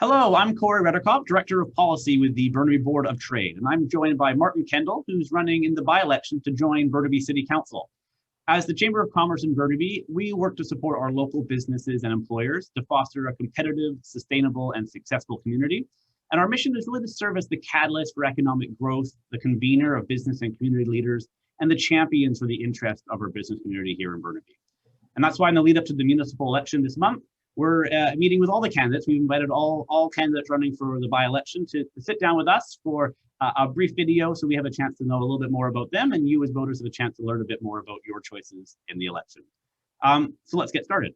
Hello, I'm Corey Redderkop, Director of Policy with the Burnaby Board of Trade, and I'm joined by Martin Kendell, who's running in the by-election to join Burnaby City Council. As the Chamber of Commerce in Burnaby, we work to support our local businesses and employers to foster a competitive, sustainable, and successful community. And our mission is really to serve as the catalyst for economic growth, the convener of business and community leaders, and the champions for the interest of our business community here in Burnaby. And that's why in the lead up to the municipal election this month, we're meeting with all the candidates. We've invited all candidates running for the by-election to sit down with us for a brief video so we have a chance to know a little bit more about them, and you as voters have a chance to learn a bit more about your choices in the election. So let's get started.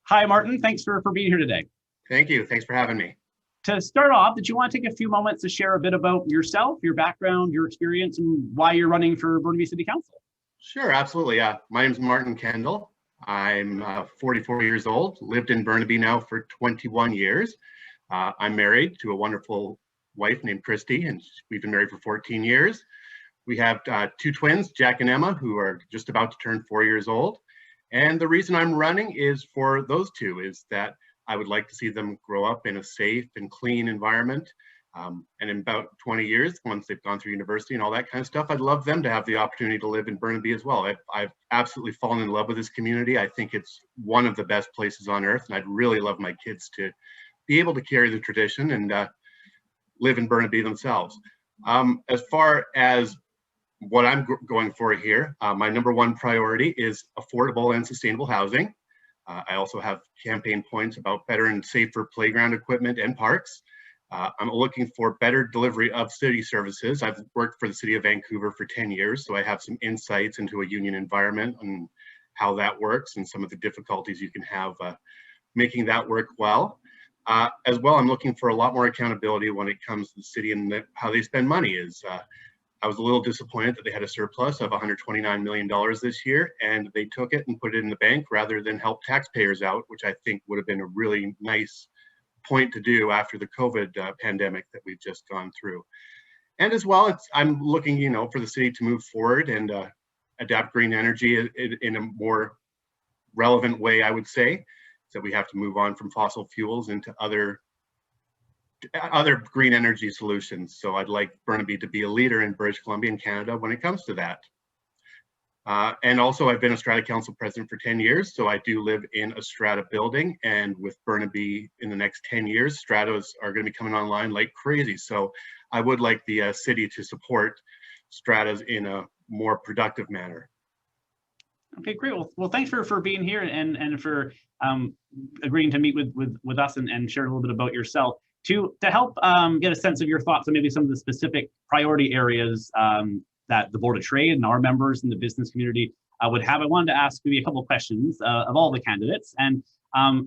Hi, Martin. Thanks for being here today. Thank you. Thanks for having me. To start off, did you want to take a few moments to share a bit about yourself, your background, your experience, and why you're running for Burnaby City Council? Sure, absolutely. My name is Martin Kendell. I'm 44 years old, lived in Burnaby now for 21 years. I'm married to a wonderful wife named Christy, and we've been married for 14 years. We have two twins, Jack and Emma, who are just about to turn 4 years old. And the reason I'm running is for those two, is that I would like to see them grow up in a safe and clean environment. And in about 20 years, once they've gone through university and all that kind of stuff, I'd love them to have the opportunity to live in Burnaby as well. I've absolutely fallen in love with this community. I think it's one of the best places on earth, and I'd really love my kids to be able to carry the tradition and live in Burnaby themselves. As far as what I'm going for here, my number one priority is affordable and sustainable housing. I also have campaign points about better and safer playground equipment and parks. I'm looking for better delivery of city services. I've worked for the city of Vancouver for 10 years, so I have some insights into a union environment and how that works and some of the difficulties you can have making that work well. As well, I'm looking for a lot more accountability when it comes to the city and how they spend money. I was a little disappointed that they had a surplus of $129 million this year, and they took it and put it in the bank rather than help taxpayers out, which I think would have been a really nice point to do after the COVID pandemic that we've just gone through. And as well, I'm looking, for the city to move forward and adapt green energy in a more relevant way, I would say. So we have to move on from fossil fuels into other green energy solutions. So I'd like Burnaby to be a leader in British Columbia and Canada when it comes to that. And also, I've been a Strata Council president for 10 years, so I do live in a Strata building, and with Burnaby in the next 10 years, Stratas are going to be coming online like crazy. So I would like the city to support Stratas in a more productive manner. Okay, great. Well, thanks for being here and for agreeing to meet with us and share a little bit about yourself. To help get a sense of your thoughts on maybe some of the specific priority areas that the Board of Trade and our members in the business community would have, I wanted to ask maybe a couple of questions of all the candidates, and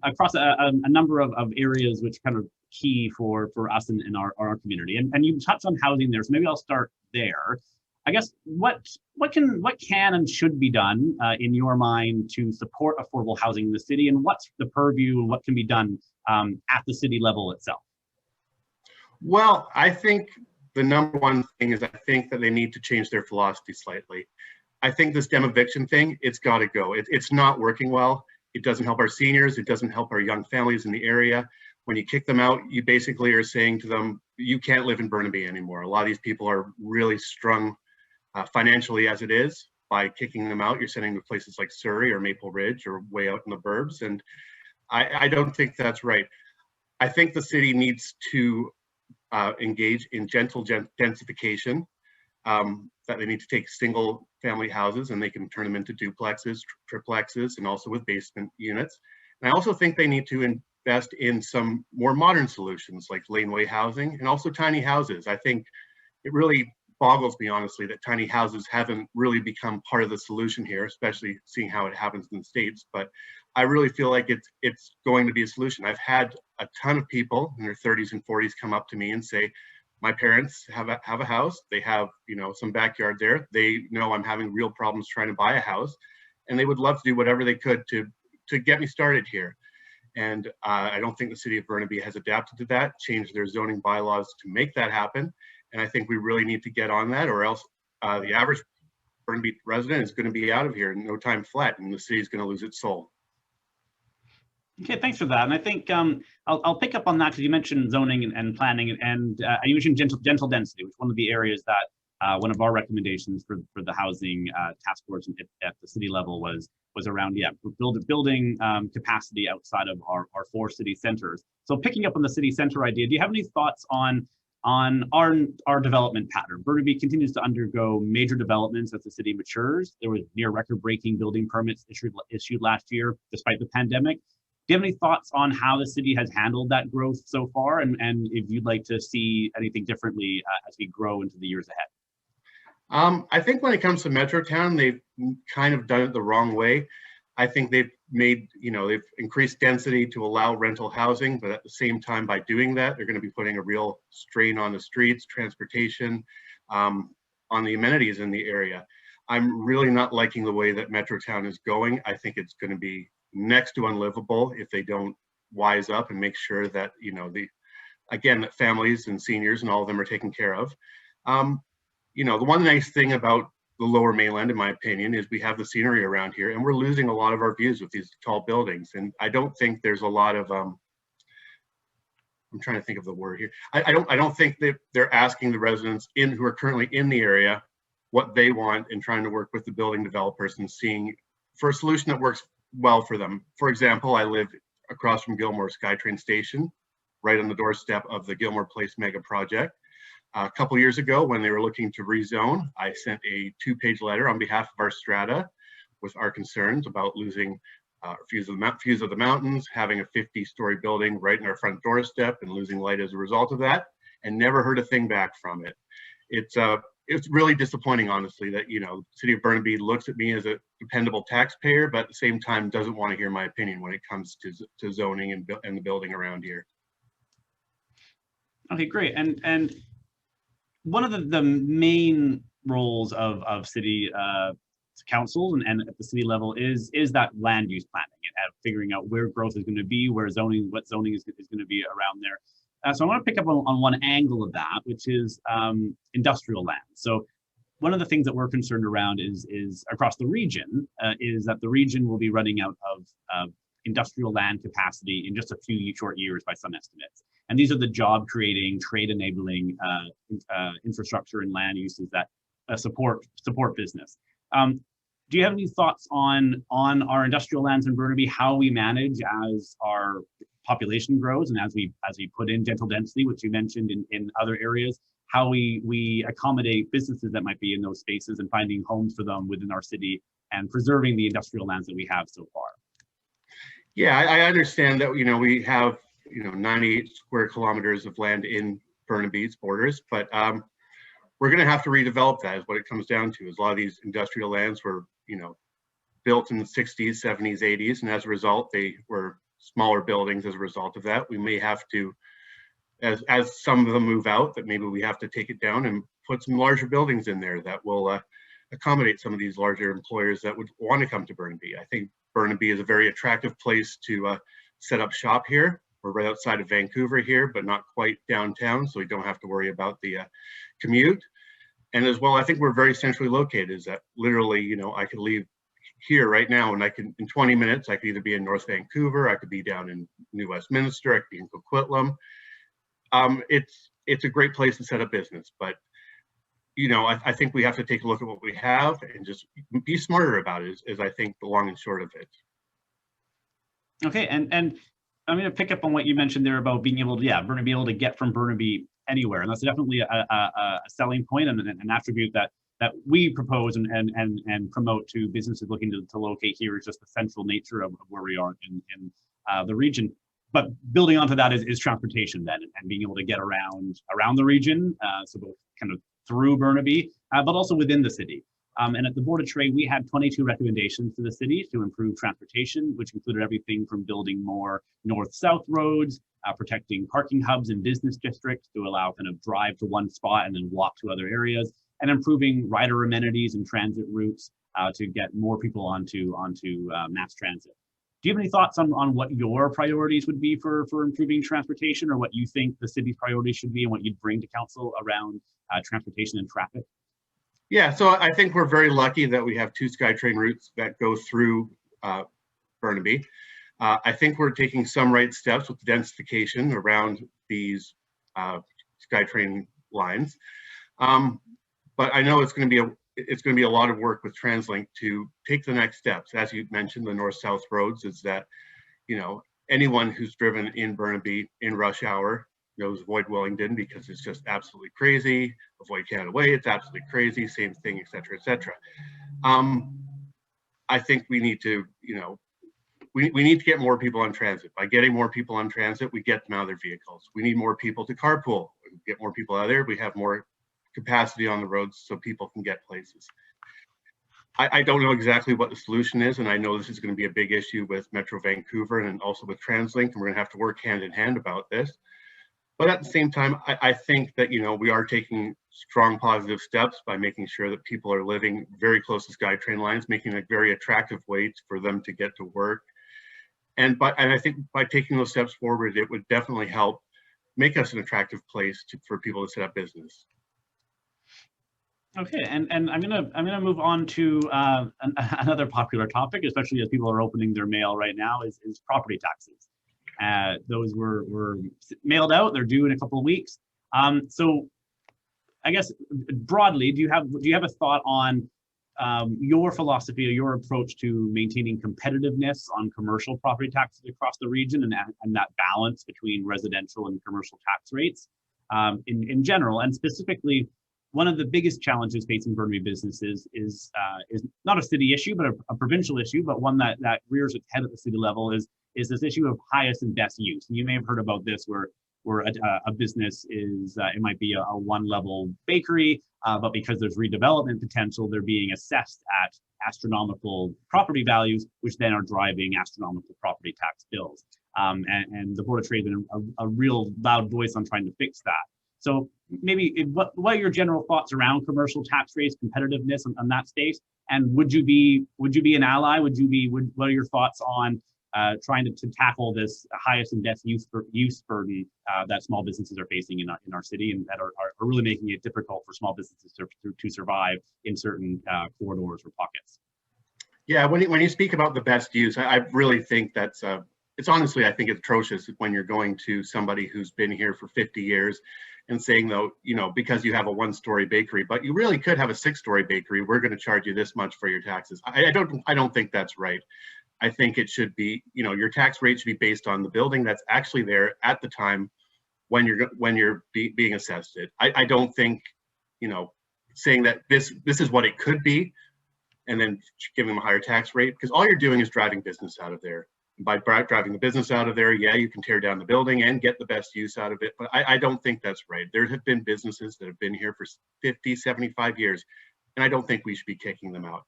across a number of areas which kind of key for us in our community. And you touched on housing there, so maybe I'll start there. I guess what can and should be done in your mind to support affordable housing in the city, and what's the purview and what can be done at the city level itself? Well, I think the number one thing is I think that they need to change their philosophy slightly. I think this dem eviction thing, it's got to go. It's not working well. It doesn't help our seniors. It doesn't help our young families in the area. When you kick them out, you basically are saying to them, you can't live in Burnaby anymore. A lot of these people are really strung financially as it is. By kicking them out, you're sending them to places like Surrey or Maple Ridge or way out in the burbs. And I don't think that's right. I think the city needs to engage in gentle densification, that they need to take single family houses and they can turn them into duplexes, triplexes, and also with basement units. And I also think they need to invest in some more modern solutions like laneway housing and also tiny houses. I think it really boggles me, honestly, that tiny houses haven't really become part of the solution here, especially seeing how it happens in the States. But I really feel like it's going to be a solution. I've had a ton of people in their 30s and 40s come up to me and say, my parents have a house. They have, some backyard there. They know I'm having real problems trying to buy a house, and they would love to do whatever they could to get me started here. And I don't think the city of Burnaby has adapted to that, changed their zoning bylaws to make that happen. And I think we really need to get on that, or else the average Burnaby resident is going to be out of here in no time flat, and the city is going to lose its soul. Okay, thanks for that. And I think I'll pick up on that because you mentioned zoning and planning, and you mentioned gentle density, which is one of the areas that one of our recommendations for the housing task force at the city level was around, yeah, building capacity outside of our four city centers. So picking up on the city center idea, do you have any thoughts on our development pattern? Burnaby continues to undergo major developments as the city matures. There was near record-breaking building permits issued last year, despite the pandemic. Do you have any thoughts on how the city has handled that growth so far, and if you'd like to see anything differently as we grow into the years ahead? I think when it comes to Metrotown, they've kind of done it the wrong way. I think they've made, they've increased density to allow rental housing, but at the same time, by doing that, they're going to be putting a real strain on the streets, transportation, on the amenities in the area. I'm really not liking the way that Metrotown is going. I think it's going to be next to unlivable if they don't wise up and make sure that, that families and seniors and all of them are taken care of. The one nice thing about the lower mainland, in my opinion, is we have the scenery around here, and we're losing a lot of our views with these tall buildings. And I don't think there's a lot of, I'm trying to think of the word here. I don't think that they're asking the residents who are currently in the area what they want and trying to work with the building developers and seeing for a solution that works well for them. For example, I live across from Gilmore SkyTrain Station, right on the doorstep of the Gilmore Place mega project. A couple years ago, when they were looking to rezone, I sent a 2-page letter on behalf of our strata with our concerns about losing views of the mountains, having a 50-story building right in our front doorstep and losing light as a result of that, and never heard a thing back from it. It's really disappointing, honestly, that the city of Burnaby looks at me as a dependable taxpayer, but at the same time doesn't want to hear my opinion when it comes to zoning and the building around here. Okay, great. And one of the main roles of city councils and at the city level is that land use planning and figuring out where growth is going to be, what zoning is going to be around there. So I want to pick up on one angle of that, which is industrial land. So one of the things that we're concerned around is across the region is that the region will be running out of industrial land capacity in just a few short years by some estimates. And these are the job creating, trade enabling infrastructure and land uses that support business. Do you have any thoughts on our industrial lands in Burnaby, how we manage as our population grows and as we put in gentle density, which you mentioned in other areas, how we accommodate businesses that might be in those spaces and finding homes for them within our city and preserving the industrial lands that we have so far? Yeah, I understand that, we have, 98 square kilometers of land in Burnaby's borders, but we're going to have to redevelop that is what it comes down to. Is a lot of these industrial lands were, built in the 60s, 70s, 80s, and as a result, they were smaller buildings as a result of that. We may have to, as some of them move out, that maybe we have to take it down and put some larger buildings in there that will accommodate some of these larger employers that would want to come to Burnaby. I think Burnaby is a very attractive place to set up shop here. We're right outside of Vancouver here, but not quite downtown, so we don't have to worry about the commute. And as well, I think we're very centrally located, is that literally, I could leave here right now and in 20 minutes, I could either be in North Vancouver, I could be down in New Westminster, I could be in Coquitlam. It's a great place to set up business, but I think we have to take a look at what we have and just be smarter about it is I think the long and short of it. Okay, and I'm going to pick up on what you mentioned there about being able to, Burnaby able to get from Burnaby anywhere, and that's definitely a selling point and an attribute that we propose and promote to businesses looking to locate here is just the central nature of where we are in the region. But building onto that is transportation then, and being able to get around the region, so both kind of through Burnaby, but also within the city. And at the Board of Trade, we had 22 recommendations to the city to improve transportation, which included everything from building more north-south roads, protecting parking hubs in business districts to allow kind of drive to one spot and then walk to other areas, and improving rider amenities and transit routes to get more people onto mass transit. Do you have any thoughts on what your priorities would be for improving transportation, or what you think the city's priorities should be and what you'd bring to council around transportation and traffic? Yeah, so I think we're very lucky that we have 2 SkyTrain routes that go through Burnaby. I think we're taking some right steps with the densification around these SkyTrain lines. But I know it's going to be a lot of work with TransLink to take the next steps. As you mentioned, the north-south roads is that, anyone who's driven in Burnaby in rush hour knows avoid Wellington because it's just absolutely crazy. Avoid Canada Way, it's absolutely crazy. Same thing, et cetera, et cetera. I think we need to, we need to get more people on transit. By getting more people on transit, we get them out of their vehicles. We need more people to carpool. We get more people out there. We have more capacity on the roads so people can get places. I don't know exactly what the solution is, and I know this is going to be a big issue with Metro Vancouver and also with TransLink, and we're going to have to work hand in hand about this. But at the same time, I think that, we are taking strong positive steps by making sure that people are living very close to SkyTrain lines, making it a very attractive way for them to get to work. And I think by taking those steps forward, it would definitely help make us an attractive place for people to set up business. Okay, and I'm gonna move on to another popular topic, especially as people are opening their mail right now, is property taxes. Those were mailed out. They're due in a couple of weeks. So I guess broadly, do you have a thought on your philosophy or your approach to maintaining competitiveness on commercial property taxes across the region, and that balance between residential and commercial tax rates in general, and specifically? One of the biggest challenges facing Burnaby businesses is not a city issue, but a provincial issue, but one that rears its head at the city level is this issue of highest and best use. And you may have heard about this, where a business is, it might be a one-level bakery, but because there's redevelopment potential, they're being assessed at astronomical property values, which then are driving astronomical property tax bills. And the Board of Trade has been a real loud voice on trying to fix that. So maybe what are your general thoughts around commercial tax rates, competitiveness on that space? And would you be an ally? What are your thoughts on trying to tackle this highest and best use burden that small businesses are facing in our city, and that are really making it difficult for small businesses to survive in certain corridors or pockets? Yeah, when you speak about the best use, I really think that's it's honestly, I think it's atrocious when you're going to somebody who's been here for 50 years and saying, though, because you have a one-story bakery, but you really could have a 6-story bakery, we're going to charge you this much for your taxes. I don't think that's right. I think it should be, your tax rate should be based on the building that's actually there at the time when you're being assessed it. I don't think, saying that this is what it could be and then giving them a higher tax rate, because all you're doing is driving business out of there. By driving the business out of there, yeah, you can tear down the building and get the best use out of it, but I don't think that's right. There have been businesses that have been here for 50, 75 years, and I don't think we should be kicking them out.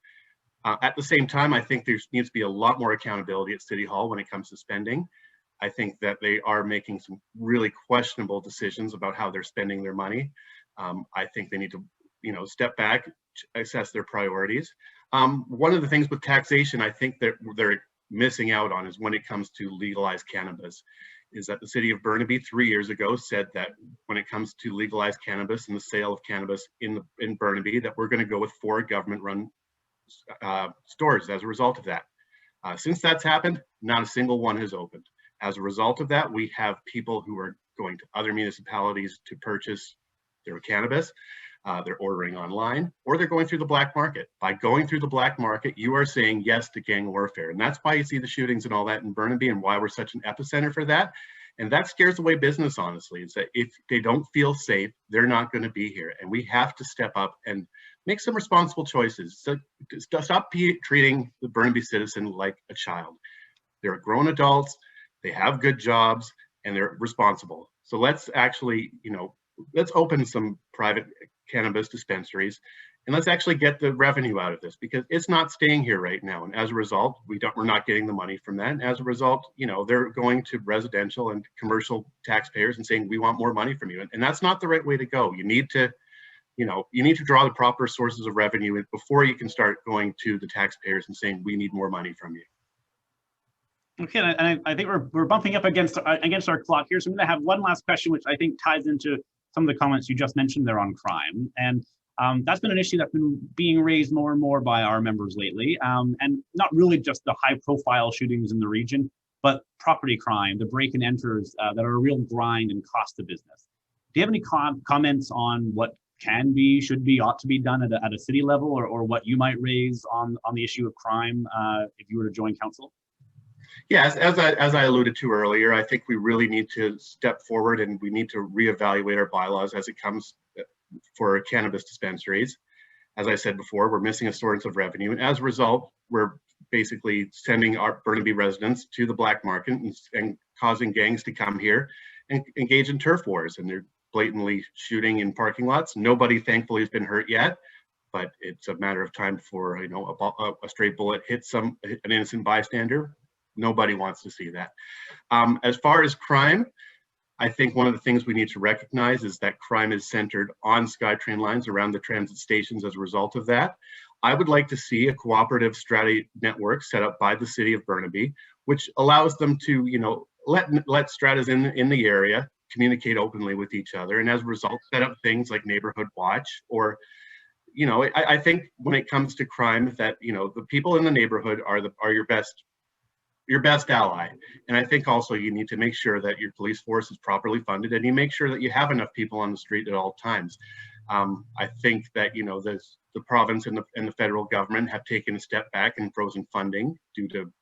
At the same time, I think there needs to be a lot more accountability at City Hall when it comes to spending. I think that they are making some really questionable decisions about how they're spending their money. I think they need to, step back, assess their priorities. One of the things with taxation, I think that they're missing out on is when it comes to legalized cannabis, is that the city of Burnaby 3 years ago said that when it comes to legalized cannabis and the sale of cannabis in Burnaby, that we're going to go with 4 government-run stores as a result of that. Since that's happened, not a single one has opened. As a result of that, we have people who are going to other municipalities to purchase their cannabis. They're ordering online, or they're going through the black market. By going through the black market, you are saying yes to gang warfare. And that's why you see the shootings and all that in Burnaby, and why we're such an epicenter for that. And that scares away business, honestly, is that if they don't feel safe, they're not going to be here. And we have to step up and make some responsible choices. So stop treating the Burnaby citizen like a child. They're grown adults, they have good jobs, and they're responsible. So let's actually, let's open some private cannabis dispensaries, and let's actually get the revenue out of this, because it's not staying here right now. And as a result, we're not getting the money from that. And as a result, they're going to residential and commercial taxpayers and saying, we want more money from you. And that's not the right way to go. You need to draw the proper sources of revenue before you can start going to the taxpayers and saying, we need more money from you. Okay, and I think we're bumping up against our clock here. So I'm going to have one last question, which I think ties into some of the comments you just mentioned there on crime. And that's been an issue that's been being raised more and more by our members lately. And not really just the high profile shootings in the region, but property crime, the break and enters that are a real grind and cost to business. Do you have any comments on what can be, should be, ought to be done at a city level, or what you might raise on the issue of crime if you were to join council? Yes, as I alluded to earlier, I think we really need to step forward and we need to reevaluate our bylaws as it comes for cannabis dispensaries. As I said before, we're missing a source of revenue, and as a result, we're basically sending our Burnaby residents to the black market and causing gangs to come here and engage in turf wars, and they're blatantly shooting in parking lots. Nobody, thankfully, has been hurt yet, but it's a matter of time before, you know, a stray bullet hits an innocent bystander. Nobody wants to see that. As far as crime, I think one of the things we need to recognize is that crime is centered on SkyTrain lines around the transit stations as a result of that. I would like to see a cooperative strategy network set up by the city of Burnaby, which allows them to, you know, let stratas in the area communicate openly with each other, and as a result, set up things like neighborhood watch. Or, you know, I think when it comes to crime, that, you know, the people in the neighborhood are your best ally. And I think also you need to make sure that your police force is properly funded, and you make sure that you have enough people on the street at all times. I think that, you know, the province and the federal government have taken a step back and frozen funding due to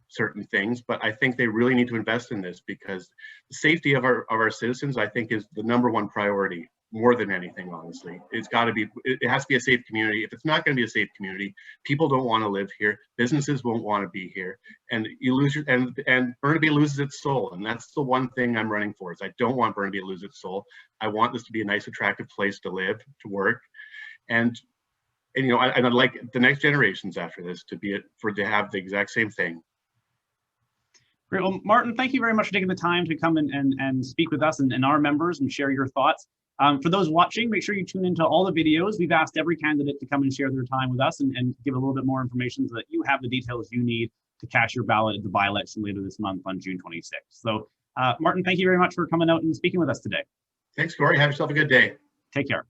certain things, but I think they really need to invest in this, because the safety of our citizens, I think, is the #1 priority, more than anything. Honestly, it has to be a safe community. If it's not going to be a safe community, people don't want to live here, businesses won't want to be here, and you lose and Burnaby loses its soul. And that's the one thing I'm running for, is I don't want Burnaby to lose its soul. I want this to be a nice, attractive place to live, to work, and you know, I'd like the next generations after this to have the exact same thing. Great. Well, Martin, thank you very much for taking the time to come and speak with us and our members and share your thoughts. For those watching, make sure you tune into all the videos. We've asked every candidate to come and share their time with us and give a little bit more information so that you have the details you need to cast your ballot at the by-election later this month on June 26th. So, Martin, thank you very much for coming out and speaking with us today. Thanks, Corey. Have yourself a good day. Take care.